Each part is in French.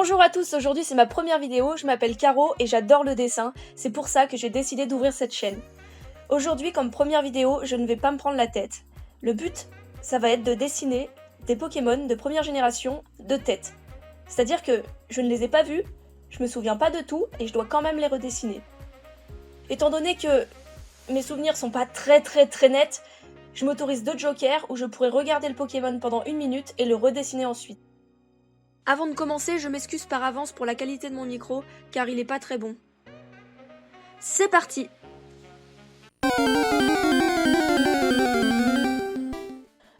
Bonjour à tous, aujourd'hui c'est ma première vidéo, je m'appelle Caro et j'adore le dessin, c'est pour ça que j'ai décidé d'ouvrir cette chaîne. Aujourd'hui comme première vidéo, je ne vais pas me prendre la tête. Le but, ça va être de dessiner des Pokémon de première génération de tête. C'est-à-dire que je ne les ai pas vus, je me souviens pas de tout et je dois quand même les redessiner. Étant donné que mes souvenirs sont pas très nets, je m'autorise 2 jokers où je pourrais regarder le Pokémon pendant 1 minute et le redessiner ensuite. Avant de commencer, je m'excuse par avance pour la qualité de mon micro, car il est pas très bon. C'est parti!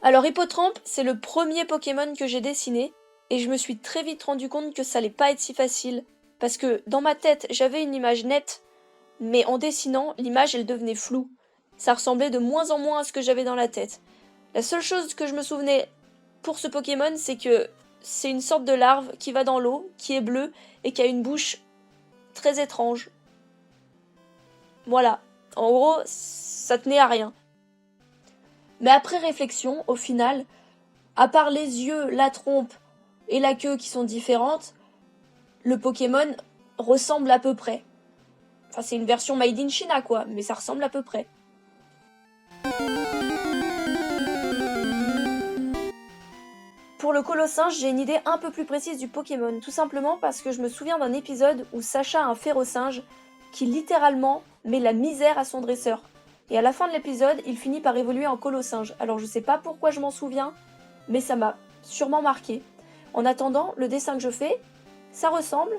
Alors Hippotrampe, c'est le premier Pokémon que j'ai dessiné, et je me suis très vite rendu compte que ça allait pas être si facile, parce que dans ma tête, j'avais une image nette, mais en dessinant, l'image elle devenait floue. Ça ressemblait de moins en moins à ce que j'avais dans la tête. La seule chose que je me souvenais pour ce Pokémon, c'est que c'est une sorte de larve qui va dans l'eau, qui est bleue et qui a une bouche très étrange. Voilà, en gros, ça tenait à rien. Mais après réflexion, au final, à part les yeux, la trompe et la queue qui sont différentes, le Pokémon ressemble à peu près. Enfin, c'est une version made in China, quoi, mais ça ressemble à peu près. Pour le Colossinge, j'ai une idée un peu plus précise du Pokémon, tout simplement parce que je me souviens d'un épisode où Sacha a un Férocinge qui littéralement met la misère à son dresseur. Et à la fin de l'épisode, il finit par évoluer en Colossinge. Alors je sais pas pourquoi je m'en souviens, mais ça m'a sûrement marqué. En attendant, le dessin que je fais, ça ressemble,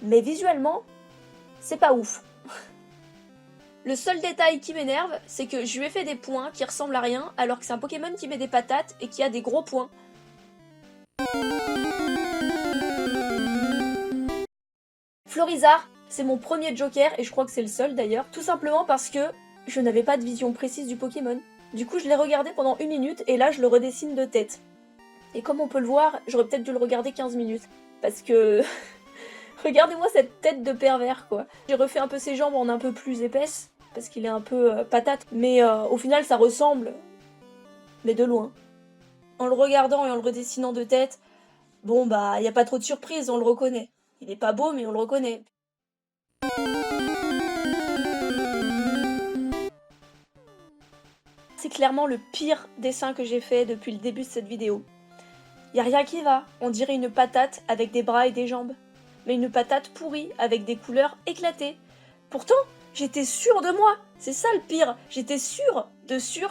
mais visuellement, c'est pas ouf. Le seul détail qui m'énerve, c'est que je lui ai fait des points qui ressemblent à rien, alors que c'est un Pokémon qui met des patates et qui a des gros points. Florizarre, c'est mon premier joker et je crois que c'est le seul d'ailleurs, tout simplement parce que je n'avais pas de vision précise du Pokémon. Du coup je l'ai regardé pendant 1 minute et là je le redessine de tête. Et comme on peut le voir, j'aurais peut-être dû le regarder 15 minutes. Parce que... regardez-moi cette tête de pervers quoi. J'ai refait un peu ses jambes en un peu plus épaisse, parce qu'il est un peu patate, mais au final ça ressemble, mais de loin. En le regardant et en le redessinant de tête, bon bah y a pas trop de surprise, on le reconnaît. Il est pas beau mais on le reconnaît. C'est clairement le pire dessin que j'ai fait depuis le début de cette vidéo. Y a rien qui va, on dirait une patate avec des bras et des jambes. Mais une patate pourrie avec des couleurs éclatées. Pourtant, j'étais sûre de moi, c'est ça le pire, j'étais sûre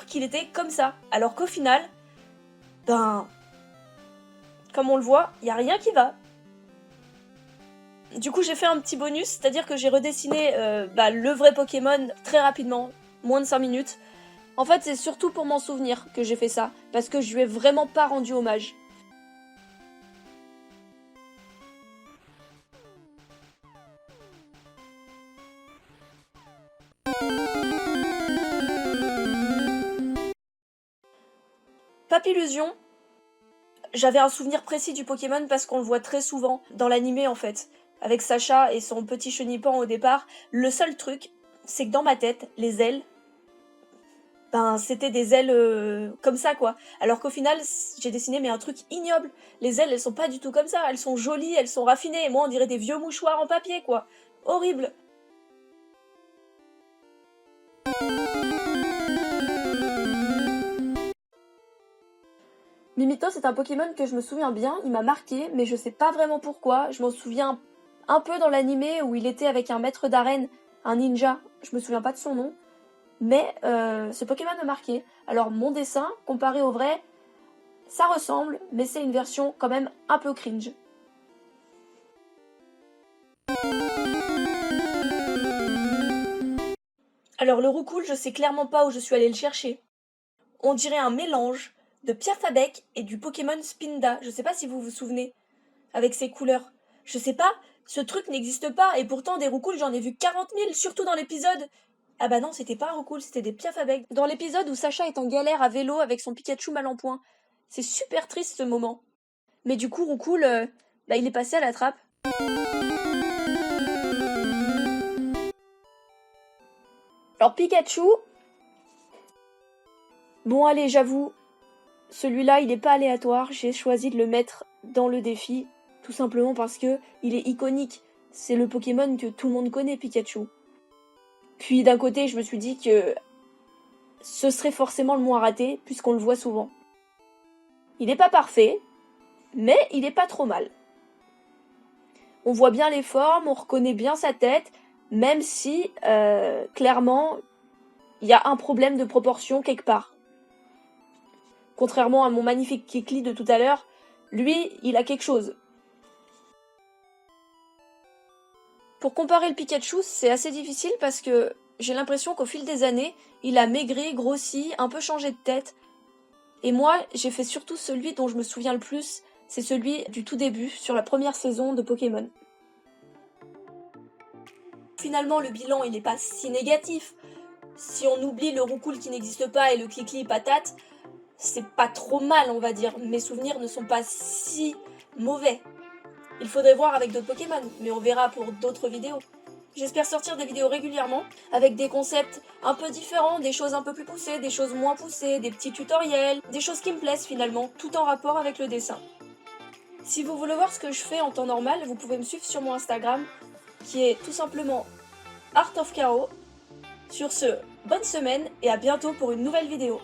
qu'il était comme ça. Alors qu'au final, comme on le voit, y a rien qui va. Du coup j'ai fait un petit bonus, c'est-à-dire que j'ai redessiné le vrai Pokémon très rapidement, moins de 5 minutes. En fait c'est surtout pour m'en souvenir que j'ai fait ça, parce que je lui ai vraiment pas rendu hommage. Papillusion, j'avais un souvenir précis du Pokémon parce qu'on le voit très souvent dans l'animé en fait, avec Sacha et son petit chenipan au départ. Le seul truc, c'est que dans ma tête, les ailes, c'était des ailes comme ça quoi. Alors qu'au final, j'ai dessiné mais un truc ignoble. Les ailes, elles sont pas du tout comme ça, elles sont jolies, elles sont raffinées, et moi on dirait des vieux mouchoirs en papier quoi. Horrible. Mimito, c'est un Pokémon que je me souviens bien, il m'a marqué, mais je sais pas vraiment pourquoi. Je m'en souviens un peu dans l'animé où il était avec un maître d'arène, un ninja, je me souviens pas de son nom. Mais ce Pokémon m'a marqué. Alors mon dessin, comparé au vrai, ça ressemble, mais c'est une version quand même un peu cringe. Alors le roucoule, je sais clairement pas où je suis allée le chercher. On dirait un mélange de Pierre Fabec et du Pokémon Spinda. Je sais pas si vous vous souvenez, avec ses couleurs. Je sais pas, ce truc n'existe pas, et pourtant des roucoules j'en ai vu 40 000, surtout dans l'épisode. Ah bah non, c'était pas un roucoule, c'était des Piafabec. Dans l'épisode où Sacha est en galère à vélo avec son Pikachu mal en point. C'est super triste ce moment. Mais du coup, roucoule, il est passé à la trappe. Alors Pikachu... Bon allez, j'avoue, celui-là il est pas aléatoire, j'ai choisi de le mettre dans le défi. tout simplement parce que il est iconique. C'est le Pokémon que tout le monde connaît, Pikachu. Puis d'un côté, je me suis dit que ce serait forcément le moins raté, puisqu'on le voit souvent. Il n'est pas parfait, mais il est pas trop mal. On voit bien les formes, on reconnaît bien sa tête, même si, clairement, il y a un problème de proportion quelque part. Contrairement à mon magnifique Kikli de tout à l'heure, lui, il a quelque chose. Pour comparer le Pikachu, c'est assez difficile parce que j'ai l'impression qu'au fil des années, il a maigri, grossi, un peu changé de tête. Et moi, j'ai fait surtout celui dont je me souviens le plus, c'est celui du tout début, sur la première saison de Pokémon. Finalement, le bilan, il n'est pas si négatif. Si on oublie le Roucoule qui n'existe pas et le Kikli patate, c'est pas trop mal, on va dire. Mes souvenirs ne sont pas si mauvais. Il faudrait voir avec d'autres Pokémon, mais on verra pour d'autres vidéos. J'espère sortir des vidéos régulièrement, avec des concepts un peu différents, des choses un peu plus poussées, des choses moins poussées, des petits tutoriels, des choses qui me plaisent finalement, tout en rapport avec le dessin. Si vous voulez voir ce que je fais en temps normal, vous pouvez me suivre sur mon Instagram, qui est tout simplement Art of Caro. Sur ce, bonne semaine et à bientôt pour une nouvelle vidéo.